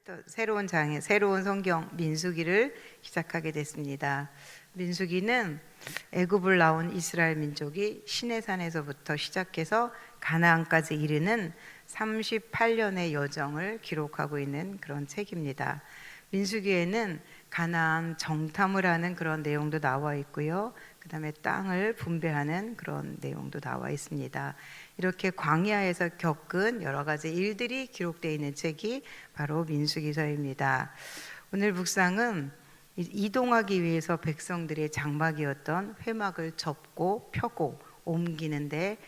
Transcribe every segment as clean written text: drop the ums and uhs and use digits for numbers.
또 새로운 장에 새로운 성경 민수기를 시작하게 됐습니다. 민수기는 애굽을 나온 이스라엘 민족이 시내산에서부터 시작해서 가나안까지 이르는 38년의 여정을 기록하고 있는 그런 책입니다. 민수기에는 가나안 정탐을 하는 그런 내용도 나와 있고요. 그 다음에 땅을 분배하는 그런 내용도 나와 있습니다. 이렇게 광야에서 겪은 여러 가지 일들이 기록되어 있는 책이 바로 민수기서입니다. 오늘 묵상은 이동하기 위해서 백성들의 장막이었던 회막을 접고 펴고 옮기는데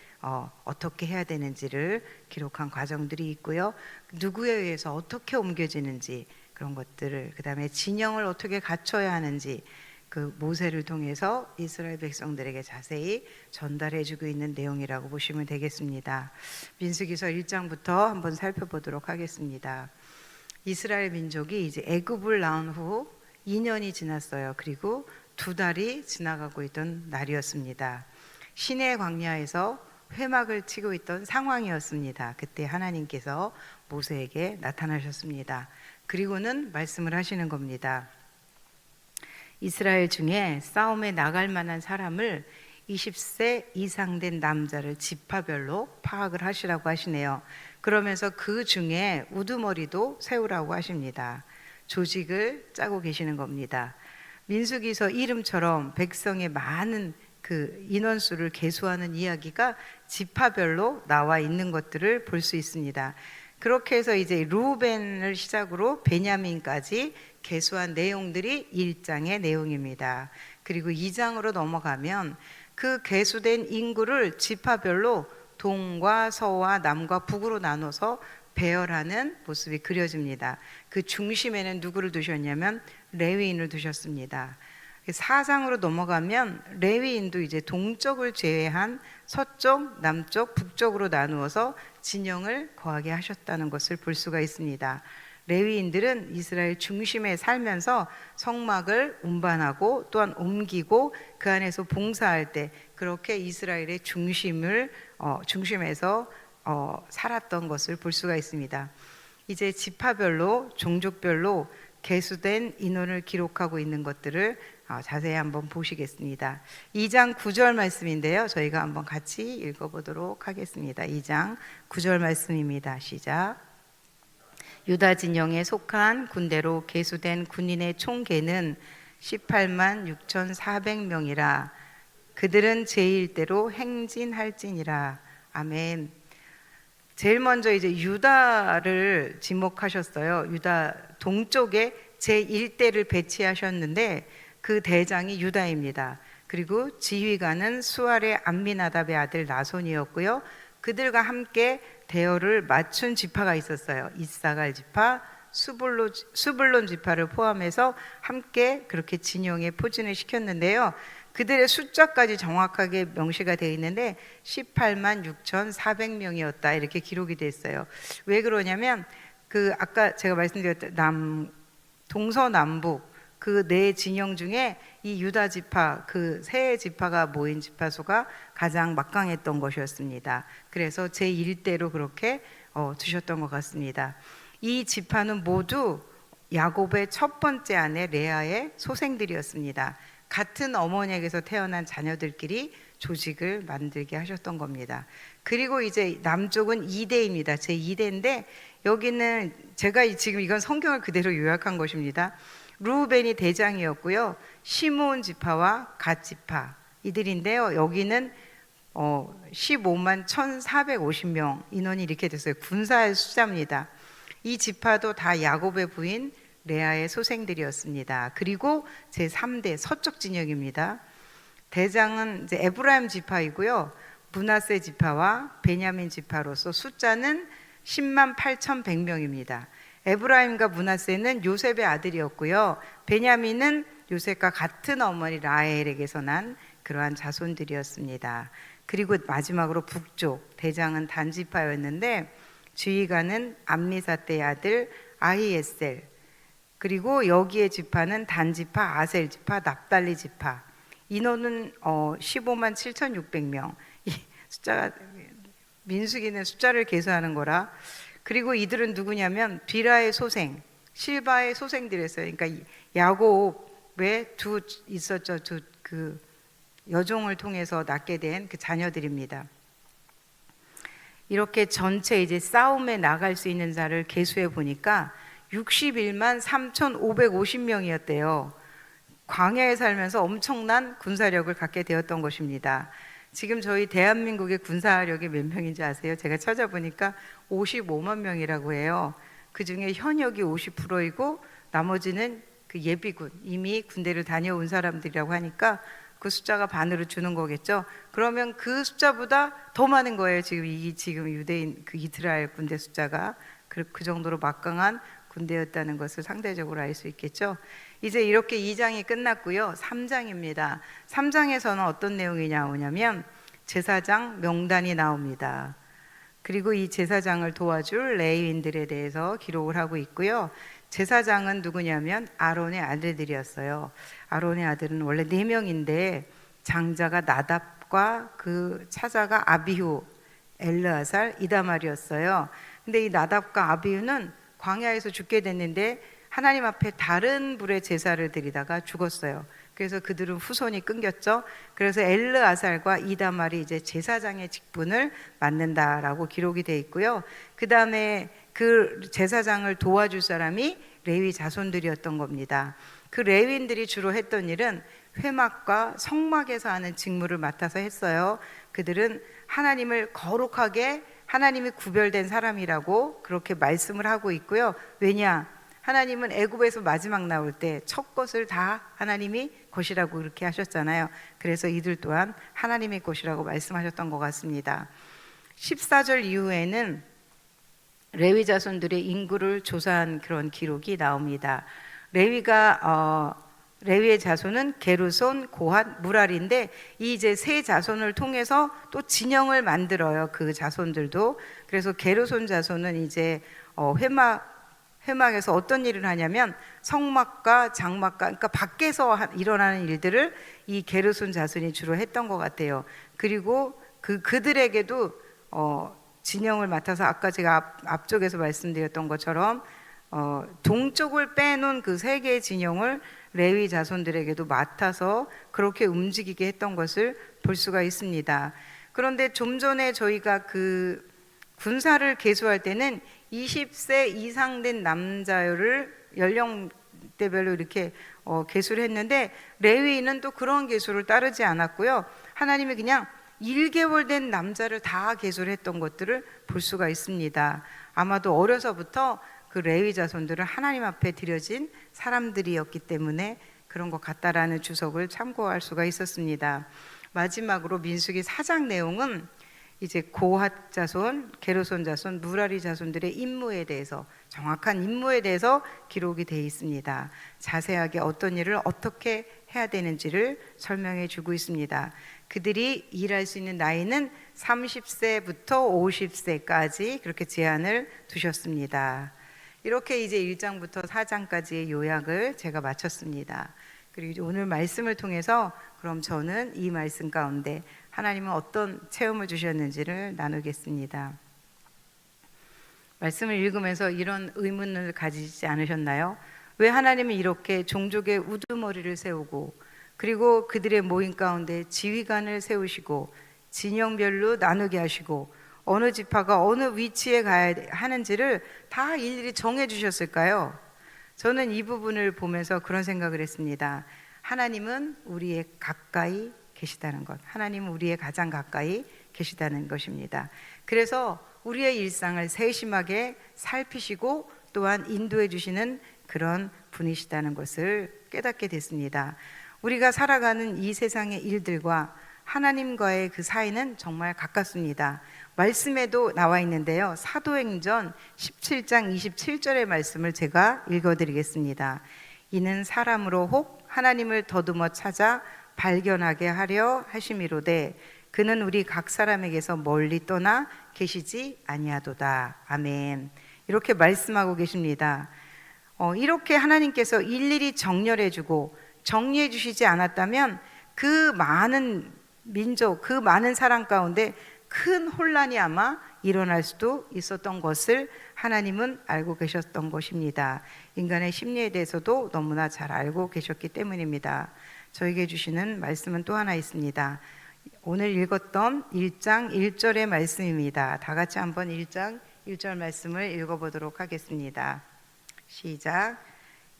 어떻게 해야 되는지를 기록한 과정들이 있고요. 누구에 의해서 어떻게 옮겨지는지 그런 것들을, 그 다음에 진영을 어떻게 갖춰야 하는지 그 모세를 통해서 이스라엘 백성들에게 자세히 전달해주고 있는 내용이라고 보시면 되겠습니다. 민수기서 1장부터 한번 살펴보도록 하겠습니다. 이스라엘 민족이 이제 애굽을 나온 후 2년이 지났어요. 그리고 2달이 지나가고 있던 날이었습니다. 시내 광야에서 회막을 치고 있던 상황이었습니다. 그때 하나님께서 모세에게 나타나셨습니다. 그리고는 말씀을 하시는 겁니다. 이스라엘 중에 싸움에 나갈 만한 사람을 20세 이상 된 남자를 지파별로 파악을 하시라고 하시네요. 그러면서 그 중에 우두머리도 세우라고 하십니다. 조직을 짜고 계시는 겁니다. 민수기서 이름처럼 백성의 많은 그 인원수를 계수하는 이야기가 지파별로 나와 있는 것들을 볼 수 있습니다. 그렇게 해서 이제 루벤을 시작으로 베냐민까지 계수한 내용들이 1장의 내용입니다. 그리고 2장으로 넘어가면 그 계수된 인구를 지파별로 동과 서와 남과 북으로 나눠서 배열하는 모습이 그려집니다. 그 중심에는 누구를 두셨냐면 레위인을 두셨습니다. 4장으로 넘어가면 레위인도 이제 동쪽을 제외한 서쪽, 남쪽, 북쪽으로 나누어서 진영을 거하게 하셨다는 것을 볼 수가 있습니다. 레위인들은 이스라엘 중심에 살면서 성막을 운반하고 또한 옮기고 그 안에서 봉사할 때 그렇게 이스라엘의 중심에서 살았던 것을 볼 수가 있습니다. 이제 지파별로 종족별로 계수된 인원을 기록하고 있는 것들을 자세히 한번 보시겠습니다. 2장 9절 말씀인데요. 저희가 한번 같이 읽어보도록 하겠습니다. 2장 9절 말씀입니다. 시작. 유다 진영에 속한 군대로 계수된 군인의 총계는 18만 6,400명이라. 그들은 제1대로 행진할지니라. 아멘. 제일 먼저 이제 유다를 지목하셨어요. 유다 동쪽에 제1대를 배치하셨는데 그 대장이 유다입니다. 그리고 지휘관은 수알의 암미나답의 아들 나손이었고요. 그들과 함께 대열을 맞춘 지파가 있었어요. 이사갈 지파, 수불론 지파를 포함해서 함께 그렇게 진영에 포진을 시켰는데요. 그들의 숫자까지 정확하게 명시가 되어 있는데 18만 6,400명이었다 이렇게 기록이 됐어요. 왜 그러냐면 그 아까 제가 말씀드렸던 동서남북 그 네 진영 중에 이 유다 지파 그 세 지파가 모인 지파 수가 가장 막강했던 것이었습니다. 그래서 제1대로 그렇게 두셨던 것 같습니다. 이 지파는 모두 야곱의 첫 번째 아내 레아의 소생들이었습니다. 같은 어머니에게서 태어난 자녀들끼리 조직을 만들게 하셨던 겁니다. 그리고 이제 남쪽은 2대입니다. 제2대인데 여기는 제가 지금 이건 성경을 그대로 요약한 것입니다. 루벤이 대장이었고요. 시므온 지파와 갓 지파 이들인데요. 여기는 15만 1,450명 인원이 이렇게 됐어요. 군사의 숫자입니다. 이 지파도 다 야곱의 부인 레아의 소생들이었습니다. 그리고 제3대 서쪽 진영입니다. 대장은 이제 에브라임 지파이고요. 므낫세 지파와 베냐민 지파로서 숫자는 10만 8,100명입니다. 에브라임과 므낫세는 요셉의 아들이었고요. 베냐민은 요셉과 같은 어머니 라헬에게서 난 그러한 자손들이었습니다. 그리고 마지막으로 북쪽 대장은 단 지파였는데 지휘관은 암미사떼의 아들 아히에셀, 그리고 여기에 지파는 단 지파, 아셀 지파, 납달리 지파. 인원은 15만 7,600명. 이 숫자가 민수기는 숫자를 계수하는 거라. 그리고 이들은 누구냐면 비라의 소생, 실바의 소생들이었어요. 그러니까 야곱에 두 있었죠. 두 그 여종을 통해서 낳게 된 그 자녀들입니다. 이렇게 전체 이제 싸움에 나갈 수 있는 자를 계수해 보니까 61만 3,550명이었대요. 광야에 살면서 엄청난 군사력을 갖게 되었던 것입니다. 지금 저희 대한민국의 군사력이 몇 명인지 아세요? 제가 찾아보니까 55만 명이라고 해요. 그 중에 현역이 50%이고 나머지는 그 예비군, 이미 군대를 다녀온 사람들이라고 하니까 그 숫자가 반으로 주는 거겠죠. 그러면 그 숫자보다 더 많은 거예요. 지금 유대인 그 이스라엘 군대 숫자가 그 정도로 막강한 군대였다는 것을 상대적으로 알 수 있겠죠. 이제 이렇게 2장이 끝났고요. 3장입니다. 3장에서는 어떤 내용이 나오냐면 제사장 명단이 나옵니다. 그리고 이 제사장을 도와줄 레위인들에 대해서 기록을 하고 있고요. 제사장은 누구냐면 아론의 아들들이었어요. 아론의 아들은 원래 4명인데 장자가 나답과 그 차자가 아비후, 엘르아살, 이다말이었어요. 근데 이 나답과 아비후는 광야에서 죽게 됐는데 하나님 앞에 다른 불의 제사를 드리다가 죽었어요. 그래서 그들은 후손이 끊겼죠. 그래서 엘르아살과 이다말이 이제 제사장의 직분을 맡는다라고 기록이 돼 있고요. 그 다음에 그 제사장을 도와줄 사람이 레위 자손들이었던 겁니다. 그 레위인들이 주로 했던 일은 회막과 성막에서 하는 직무를 맡아서 했어요. 그들은 하나님을 거룩하게, 하나님이 구별된 사람이라고 그렇게 말씀을 하고 있고요. 왜냐? 하나님은 애굽에서 마지막 나올 때 첫 것을 다 하나님이 것이라고 그렇게 하셨잖아요. 그래서 이들 또한 하나님의 것이라고 말씀하셨던 것 같습니다. 14절 이후에는 레위 자손들의 인구를 조사한 그런 기록이 나옵니다. 레위의 자손은 게르손, 고핫, 무랄인데 이 이제 세 자손을 통해서 또 진영을 만들어요. 그 자손들도. 그래서 게르손 자손은 이제 회막에서 어떤 일을 하냐면 성막과 장막과, 그러니까 밖에서 일어나는 일들을 이 게르손 자손이 주로 했던 것 같아요. 그리고 그들에게도 진영을 맡아서 아까 제가 앞쪽에서 말씀드렸던 것처럼 동쪽을 빼놓은 그 세 개의 진영을 레위 자손들에게도 맡아서 그렇게 움직이게 했던 것을 볼 수가 있습니다. 그런데 좀 전에 저희가 그 군사를 계수할 때는 20세 이상 된 남자를 연령대별로 이렇게 계수를 했는데 레위인은 또 그런 계수를 따르지 않았고요. 하나님이 그냥 1개월 된 남자를 다 계수를 했던 것들을 볼 수가 있습니다. 아마도 어려서부터 그 레위 자손들은 하나님 앞에 드려진 사람들이었기 때문에 그런 것 같다라는 주석을 참고할 수가 있었습니다. 마지막으로 민수기 4장 내용은 이제 고핫 자손, 게르손 자손, 무라리 자손들의 임무에 대해서, 정확한 임무에 대해서 기록이 되어 있습니다. 자세하게 어떤 일을 어떻게 해야 되는지를 설명해 주고 있습니다. 그들이 일할 수 있는 나이는 30세부터 50세까지 그렇게 제한을 두셨습니다. 이렇게 이제 1장부터 4장까지의 요약을 제가 마쳤습니다. 그리고 오늘 말씀을 통해서 그럼 저는 이 말씀 가운데 하나님은 어떤 체험을 주셨는지를 나누겠습니다. 말씀을 읽으면서 이런 의문을 가지지 않으셨나요? 왜 하나님은 이렇게 종족의 우두머리를 세우고 그리고 그들의 모임 가운데 지휘관을 세우시고 진영별로 나누게 하시고 어느 지파가 어느 위치에 가야 하는지를 다 일일이 정해 주셨을까요? 저는 이 부분을 보면서 그런 생각을 했습니다. 하나님은 우리의 가까이 계시다는 것, 하나님은 우리의 가장 가까이 계시다는 것입니다. 그래서 우리의 일상을 세심하게 살피시고 또한 인도해 주시는 그런 분이시다는 것을 깨닫게 됐습니다. 우리가 살아가는 이 세상의 일들과 하나님과의 그 사이는 정말 가깝습니다. 말씀에도 나와 있는데요. 사도행전 17장 27절의 말씀을 제가 읽어드리겠습니다. 이는 사람으로 혹 하나님을 더듬어 찾아 발견하게 하려 하심이로되 그는 우리 각 사람에게서 멀리 떠나 계시지 아니하도다. 아멘. 이렇게 말씀하고 계십니다. 이렇게 하나님께서 일일이 정렬해주고 정리해 주시지 않았다면 그 많은 민족, 그 많은 사람 가운데 큰 혼란이 아마 일어날 수도 있었던 것을 하나님은 알고 계셨던 것입니다. 인간의 심리에 대해서도 너무나 잘 알고 계셨기 때문입니다. 저에게 주시는 말씀은 또 하나 있습니다. 오늘 읽었던 1장 1절의 말씀입니다. 다 같이 한번 1장 1절 말씀을 읽어보도록 하겠습니다. 시작.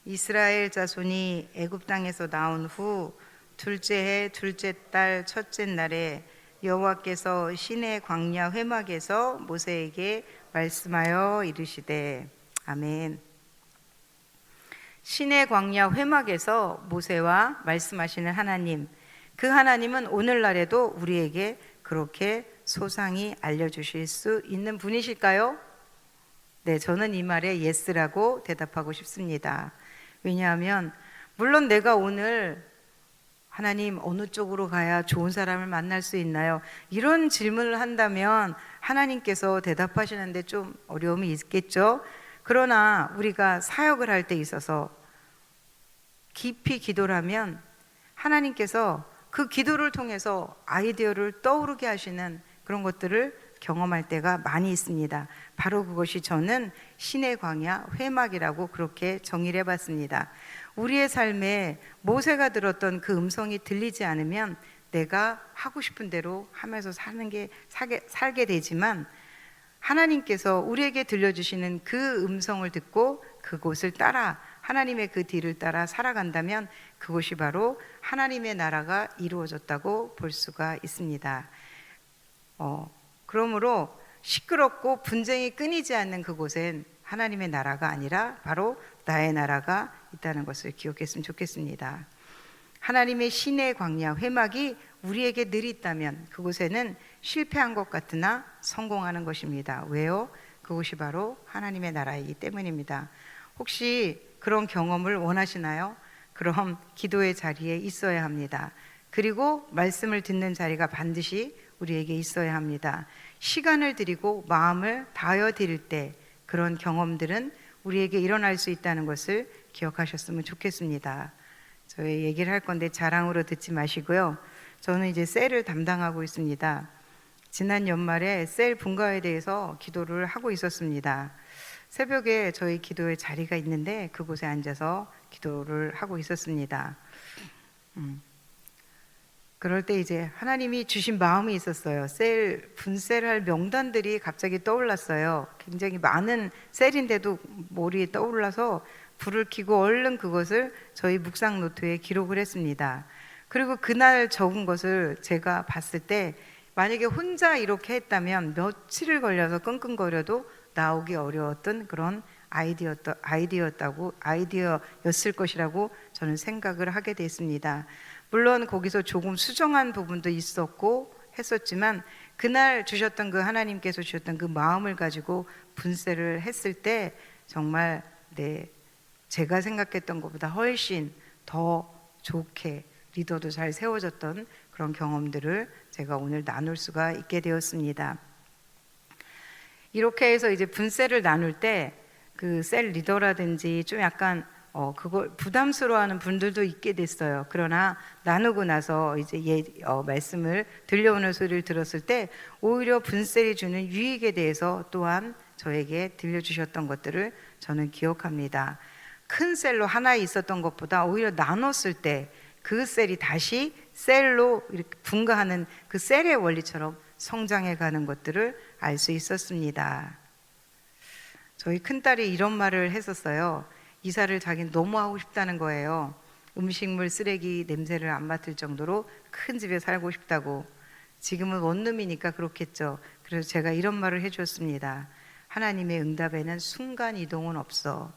이스라엘 자손이 애굽 땅에서 나온 후 둘째 해 둘째 달 첫째 날에 여호와께서 시내 광야 회막에서 모세에게 말씀하여 이르시되. 아멘. 시내 광야 회막에서 모세와 말씀하시는 하나님, 그 하나님은 오늘날에도 우리에게 그렇게 소상히 알려주실 수 있는 분이실까요? 네, 저는 이 말에 예스라고 대답하고 싶습니다. 왜냐하면 물론 내가 오늘 하나님 어느 쪽으로 가야 좋은 사람을 만날 수 있나요? 이런 질문을 한다면 하나님께서 대답하시는데 좀 어려움이 있겠죠. 그러나 우리가 사역을 할 때 있어서 깊이 기도를 하면 하나님께서 그 기도를 통해서 아이디어를 떠오르게 하시는 그런 것들을 경험할 때가 많이 있습니다. 바로 그것이 저는 신의 광야 회막이라고 그렇게 정의를 해봤습니다. 우리의 삶에 모세가 들었던 그 음성이 들리지 않으면 내가 하고 싶은 대로 하면서 살게 되지만, 하나님께서 우리에게 들려주시는 그 음성을 듣고 그곳을 따라 하나님의 그 뒤를 따라 살아간다면 그것이 바로 하나님의 나라가 이루어졌다고 볼 수가 있습니다. 그러므로 시끄럽고 분쟁이 끊이지 않는 그곳엔 하나님의 나라가 아니라 바로 나의 나라가 있다는 것을 기억했으면 좋겠습니다. 하나님의 신의 광야 회막이 우리에게 늘 있다면 그곳에는 실패한 것 같으나 성공하는 것입니다. 왜요? 그것이 바로 하나님의 나라이기 때문입니다. 혹시 그런 경험을 원하시나요? 그럼 기도의 자리에 있어야 합니다. 그리고 말씀을 듣는 자리가 반드시 우리에게 있어야 합니다. 시간을 드리고 마음을 다하여 드릴 때 그런 경험들은 우리에게 일어날 수 있다는 것을 기억하셨으면 좋겠습니다. 저희 얘기를 할 건데 자랑으로 듣지 마시고요. 저는 이제 셀을 담당하고 있습니다. 지난 연말에 셀 분가에 대해서 기도를 하고 있었습니다. 새벽에 저희 기도의 자리가 있는데 그곳에 앉아서 기도를 하고 있었습니다. 그럴 때 이제 하나님이 주신 마음이 있었어요. 분셀할 명단들이 갑자기 떠올랐어요. 굉장히 많은 셀인데도 머리에 떠올라서 불을 켜고 얼른 그것을 저희 묵상 노트에 기록을 했습니다. 그리고 그날 적은 것을 제가 봤을 때 만약에 혼자 이렇게 했다면 며칠을 걸려서 끙끙거려도 나오기 어려웠던 그런 아이디어였을 것이라고 저는 생각을 하게 됐습니다. 물론 거기서 조금 수정한 부분도 있었고 했었지만 그날 주셨던 그 하나님께서 주셨던 그 마음을 가지고 분쇄를 했을 때 정말 제가 생각했던 것보다 훨씬 더 좋게 리더도 잘 세워졌던 그런 경험들을 제가 오늘 나눌 수가 있게 되었습니다. 이렇게 해서 이제 분쇄를 나눌 때 그 셀 리더라든지 좀 약간 그걸 부담스러워하는 분들도 있게 됐어요. 그러나 나누고 나서 이제 말씀을 들려오는 소리를 들었을 때 오히려 분셀이 주는 유익에 대해서 또한 저에게 들려주셨던 것들을 저는 기억합니다. 큰 셀로 하나 있었던 것보다 오히려 나눴을 때 그 셀이 다시 셀로 이렇게 분가하는 그 셀의 원리처럼 성장해 가는 것들을 알 수 있었습니다. 저희 큰딸이 이런 말을 했었어요. 이사를 자기는 너무 하고 싶다는 거예요. 음식물 쓰레기 냄새를 안 맡을 정도로 큰 집에 살고 싶다고. 지금은 원룸이니까 그렇겠죠. 그래서 제가 이런 말을 해줬습니다. 하나님의 응답에는 순간 이동은 없어.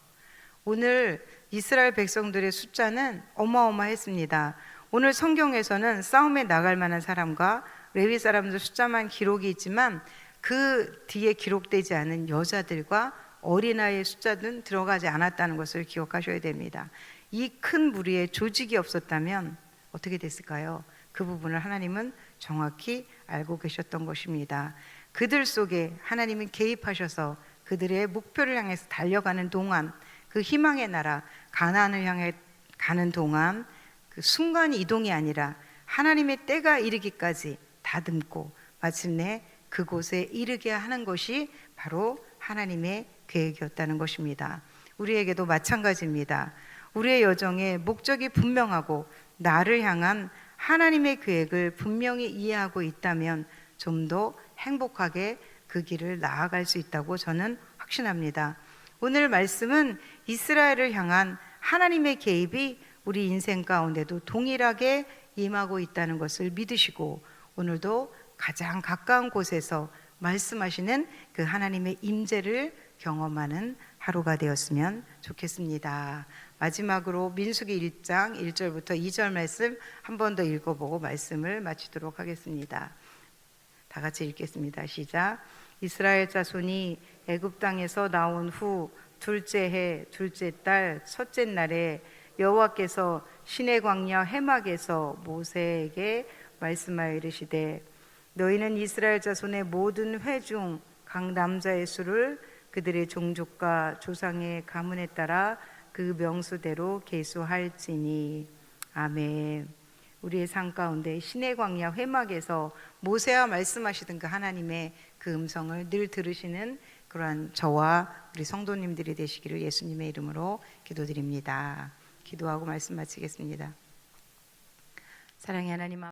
오늘 이스라엘 백성들의 숫자는 어마어마했습니다. 오늘 성경에서는 싸움에 나갈 만한 사람과 레위 사람들 숫자만 기록이 있지만 그 뒤에 기록되지 않은 여자들과 어린아이의 숫자는 들어가지 않았다는 것을 기억하셔야 됩니다. 이 큰 무리에 조직이 없었다면 어떻게 됐을까요? 그 부분을 하나님은 정확히 알고 계셨던 것입니다. 그들 속에 하나님은 개입하셔서 그들의 목표를 향해서 달려가는 동안, 그 희망의 나라 가나안을 향해 가는 동안 그 순간 이동이 아니라 하나님의 때가 이르기까지 다듬고 마침내 그곳에 이르게 하는 것이 바로 하나님의 계획이었다는 것입니다. 우리에게도 마찬가지입니다. 우리의 여정에 목적이 분명하고 나를 향한 하나님의 계획을 분명히 이해하고 있다면 좀 더 행복하게 그 길을 나아갈 수 있다고 저는 확신합니다. 오늘 말씀은 이스라엘을 향한 하나님의 개입이 우리 인생 가운데도 동일하게 임하고 있다는 것을 믿으시고 오늘도 가장 가까운 곳에서 말씀하시는 그 하나님의 임재를 경험하는 하루가 되었으면 좋겠습니다. 마지막으로 민수기 1장 1절부터 2절 말씀 한 번 더 읽어보고 말씀을 마치도록 하겠습니다. 다 같이 읽겠습니다. 시작. 이스라엘 자손이 애굽 땅에서 나온 후 둘째 해 둘째 달 첫째 날에 여호와께서 시내 광야 회막에서 모세에게 말씀하여 이르시되 너희는 이스라엘 자손의 모든 회 중 각 남자의 수를 그들의 종족과 조상의 가문에 따라 그 명수대로 계수할지니. 아멘. 우리의 삶 가운데 시내 광야 회막에서 모세와 말씀하시던 그 하나님의 그 음성을 늘 들으시는 그러한 저와 우리 성도님들이 되시기를 예수님의 이름으로 기도드립니다. 기도하고 말씀 마치겠습니다. 사랑의 하나님